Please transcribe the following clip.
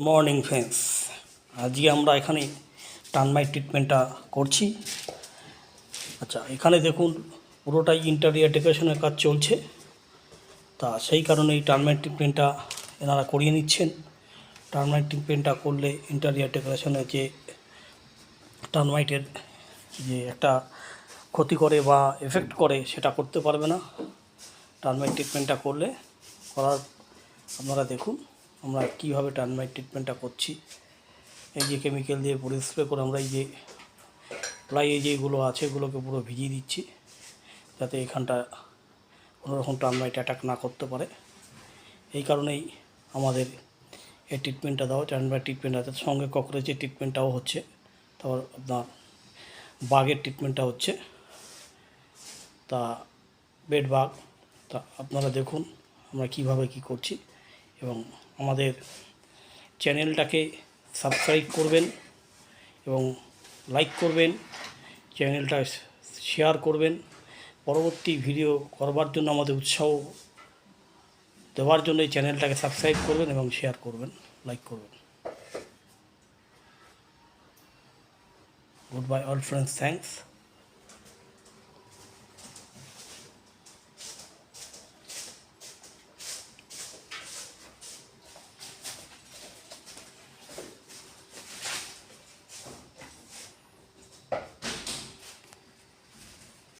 Morning friends, আজকে আমরা এখানে টার্মাইট ট্রিটমেন্টটা করছি। আচ্ছা, এখানে দেখুন পুরোটাই ইন্টেরিয়র ডেকোরেশনের কাজ চলছে। তা সেই কারণে এই টার্মাইট ট্রিটমেন্টটা এনারা করিয়ে নিচ্ছেন। টার্মাইট ট্রিটমেন্টটা করলে ইন্টেরিয়র ডেকোরেশনের যে টার্মাইটের যে একটা ক্ষতি করে বা এফেক্ট করে সেটা করতে পারবে না। টার্মাইট ট্রিটমেন্টটা করার আপনারা দেখুন আমরা কীভাবে টার্মাইট ট্রিটমেন্টটা করছি। এই যে কেমিক্যাল দিয়ে স্প্রে করে আমরা এই যে প্লাই যেগুলো আছে এগুলোকে পুরো ভিজিয়ে দিচ্ছি, যাতে এখানটা কোনোরকম টার্মাইট অ্যাটাক না করতে পারে। এই কারণেই আমাদের এই ট্রিটমেন্টটা দেওয়া। টার্মাইট ট্রিটমেন্ট আছে, সঙ্গে ককরোচের ট্রিটমেন্টটাও হচ্ছে, তারপর আপনার বাগের ট্রিটমেন্টটা হচ্ছে, তা বেড বাগ। তা আপনারা দেখুন আমরা কীভাবে কী করছি, এবং আমাদের চ্যানেলটাকে সাবস্ক্রাইব করবেন এবং লাইক করবেন, চ্যানেলটা শেয়ার করবেন। পরবর্তী ভিডিও করবার জন্য আমাদের উৎসাহ দেওয়ার জন্য এই চ্যানেলটাকে সাবস্ক্রাইব করবেন এবং শেয়ার করবেন, লাইক করবেন। Good bye all friends, thanks.